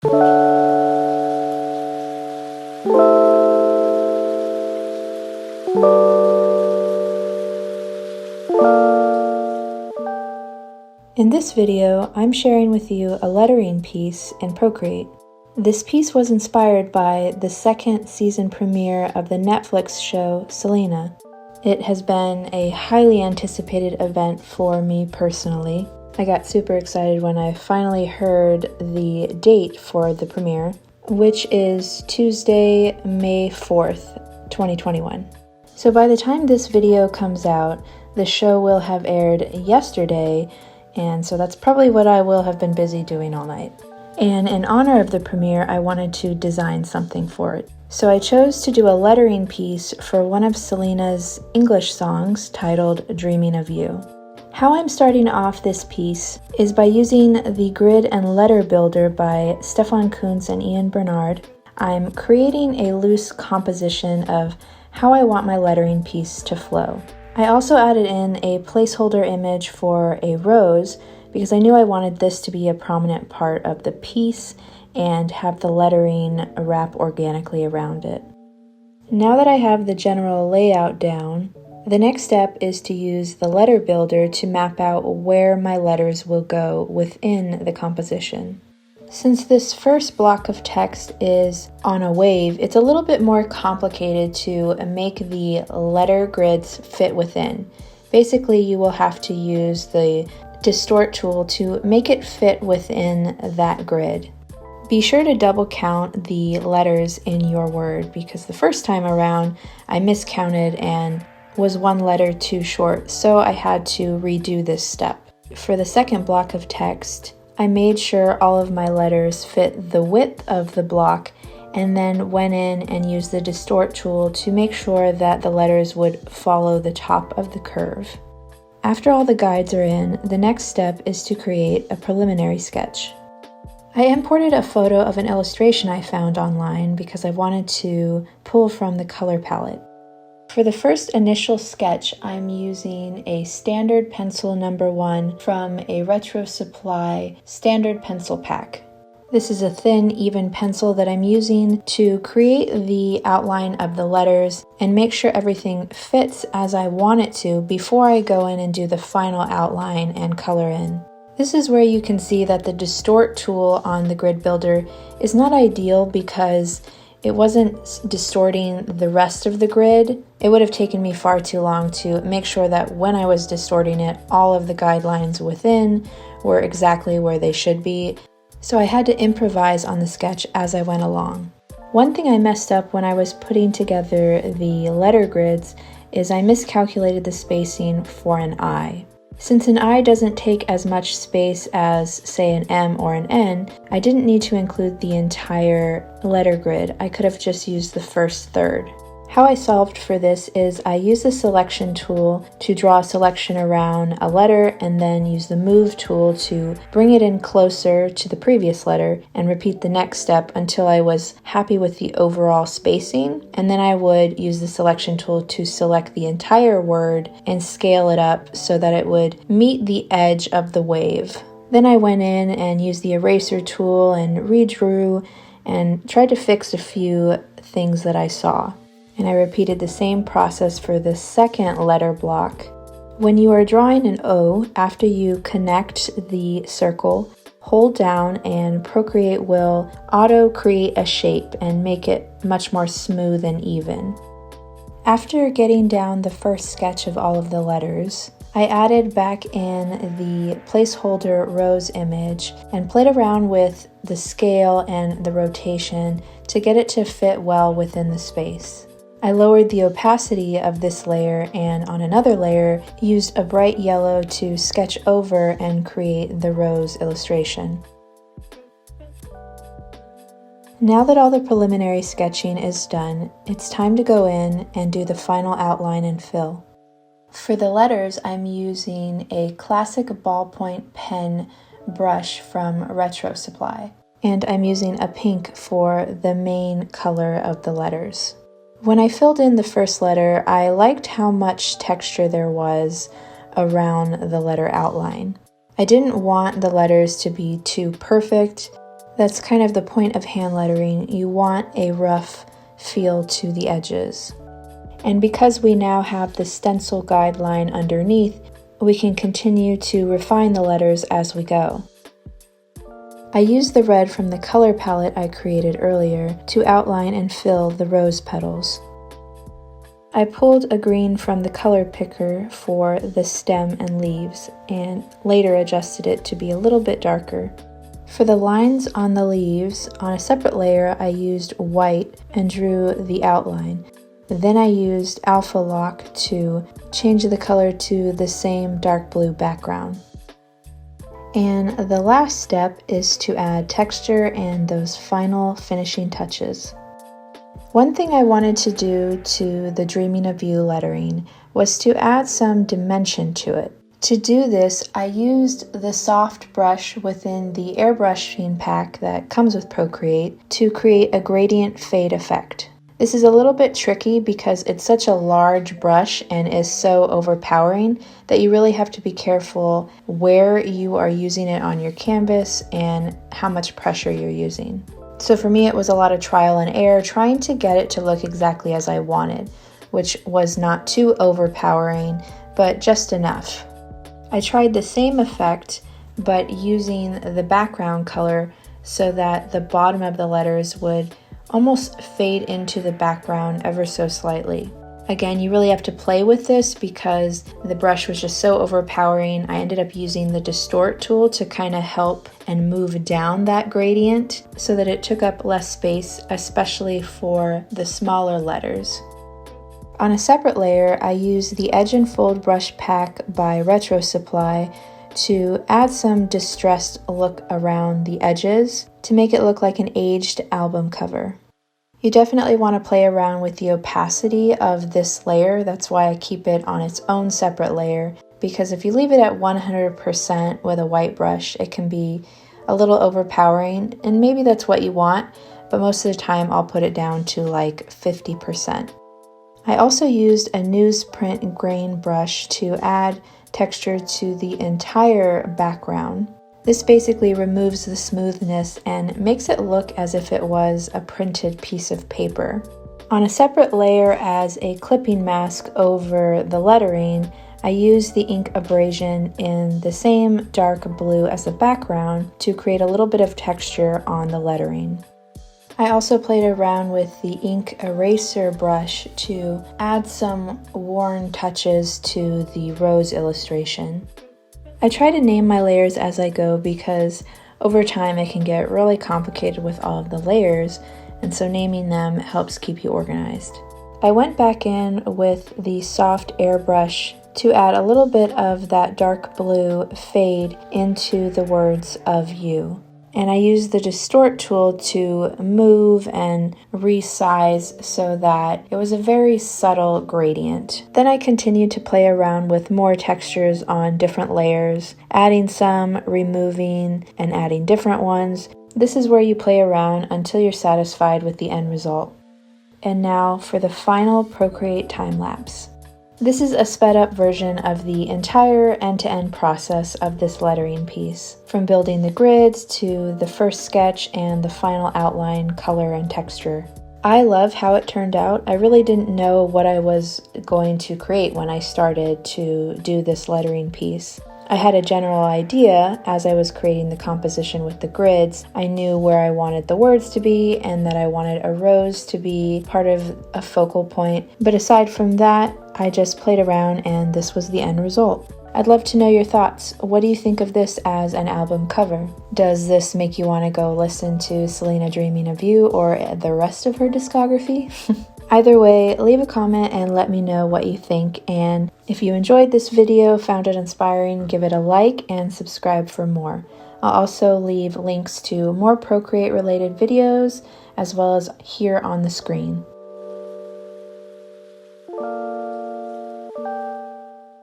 In this video, I'm sharing with you a lettering piece in Procreate. This piece was inspired by the second season premiere of the Netflix show Selena. It has been a highly anticipated event for me personally. I got super excited when I finally heard the date for the premiere, which is Tuesday, May 4th, 2021. So by the time this video comes out, the show will have aired yesterday, and so that's probably what I will have been busy doing all night. And in honor of the premiere, I wanted to design something for it. So I chose to do a lettering piece for one of Selena's English songs titled Dreaming of You. How I'm starting off this piece is by using the grid and letter builder by Stefan, Kunz, and Barnard. I'm creating a loose composition of how I want my lettering piece to flow. I also added in a placeholder image for a rose because I knew I wanted this to be a prominent part of the piece and have the lettering wrap organically around it. Now that I have the general layout down, the next step is to use the letter builder to map out where my letters will go within the composition. Since this first block of text is on a wave, it's a little bit more complicated to make the letter grids fit within. Basically, you will have to use the distort tool to make it fit within that grid. Be sure to double count the letters in your word because the first time around I miscounted and was one letter too short, so I had to redo this step. For the second block of text, I made sure all of my letters fit the width of the block and then went in and used the distort tool to make sure that the letters would follow the top of the curve. After all the guides are in, the next step is to create a preliminary sketch. I imported a photo of an illustration I found online because I wanted to pull from the color palette. For the first initial sketch, I'm using a standard pencil number 1 from a RetroSupply standard pencil pack. This is a thin, even pencil that I'm using to create the outline of the letters and make sure everything fits as I want it to before I go in and do the final outline and color in. This is where you can see that the distort tool on the grid builder is not ideal because it wasn't distorting the rest of the grid. It would have taken me far too long to make sure that when I was distorting it, all of the guidelines within were exactly where they should be. So I had to improvise on the sketch as I went along. One thing I messed up when I was putting together the letter grids is I miscalculated the spacing for an I. Since an I doesn't take as much space as, say, an M or an N, I didn't need to include the entire letter grid. I could have just used the first third. How I solved for this is I use the selection tool to draw a selection around a letter and then use the move tool to bring it in closer to the previous letter and repeat the next step until I was happy with the overall spacing. And then I would use the selection tool to select the entire word and scale it up so that it would meet the edge of the wave. Then I went in and used the eraser tool and redrew and tried to fix a few things that I saw. And I repeated the same process for the second letter block. When you are drawing an O, after you connect the circle, hold down and Procreate will auto-create a shape and make it much more smooth and even. After getting down the first sketch of all of the letters, I added back in the placeholder rose image and played around with the scale and the rotation to get it to fit well within the space. I lowered the opacity of this layer and on another layer used a bright yellow to sketch over and create the rose illustration. Now that all the preliminary sketching is done, it's time to go in and do the final outline and fill. For the letters, I'm using a classic ballpoint pen brush from RetroSupply, and I'm using a pink for the main color of the letters. When I filled in the first letter, I liked how much texture there was around the letter outline. I didn't want the letters to be too perfect, That's kind of the point of hand lettering. You want a rough feel to the edges. And because we now have the stencil guideline underneath, we can continue to refine the letters as we go. I used the red from the color palette I created earlier to outline and fill the rose petals. I pulled a green from the color picker for the stem and leaves, and later adjusted it to be a little bit darker. For the lines on the leaves, on a separate layer, I used white and drew the outline. Then I used Alpha Lock to change the color to the same dark blue background. And the last step is to add texture and those final finishing touches. One thing I wanted to do to the Dreaming of You lettering was to add some dimension to it. To do this, I used the soft brush within the airbrushing pack that comes with Procreate to create a gradient fade effect. This is a little bit tricky because it's such a large brush and is so overpowering that you really have to be careful where you are using it on your canvas and how much pressure you're using. So for me, it was a lot of trial and error trying to get it to look exactly as I wanted, which was not too overpowering, but just enough. I tried the same effect, but using the background color so that the bottom of the letters would almost fade into the background ever so slightly. Again, you really have to play with this because the brush was just so overpowering. I ended up using the distort tool to kind of help and move down that gradient so that it took up less space, especially for the smaller letters. On a separate layer, I used the Edge and Fold brush pack by RetroSupply to add some distressed look around the edges to make it look like an aged album cover. You definitely want to play around with the opacity of this layer. That's why I keep it on its own separate layer, because if you leave it at 100% with a white brush, it can be a little overpowering, and maybe that's what you want, but most of the time I'll put it down to like 50%. I also used a newsprint grain brush to add texture to the entire background. This basically removes the smoothness and makes it look as if it was a printed piece of paper. On a separate layer as a clipping mask over the lettering, I used the ink abrasion in the same dark blue as the background to create a little bit of texture on the lettering. I also played around with the ink eraser brush to add some worn touches to the rose illustration. I try to name my layers as I go because over time it can get really complicated with all of the layers, and so naming them helps keep you organized. I went back in with the soft airbrush to add a little bit of that dark blue fade into the words of you. And I used the distort tool to move and resize so that it was a very subtle gradient. Then I continued to play around with more textures on different layers, adding some, removing, and adding different ones. This is where you play around until you're satisfied with the end result. And now for the final Procreate time lapse. This is a sped up version of the entire end-to-end process of this lettering piece, from building the grids to the first sketch and the final outline, color, and texture. I love how it turned out. I really didn't know what I was going to create when I started to do this lettering piece. I had a general idea as I was creating the composition with the grids. I knew where I wanted the words to be and that I wanted a rose to be part of a focal point. But aside from that, I just played around and this was the end result. I'd love to know your thoughts. What do you think of this as an album cover? Does this make you want to go listen to Selena Dreaming of You or the rest of her discography? Either way, leave a comment and let me know what you think, and if you enjoyed this video, found it inspiring, give it a like and subscribe for more. I'll also leave links to more Procreate related videos as well as here on the screen.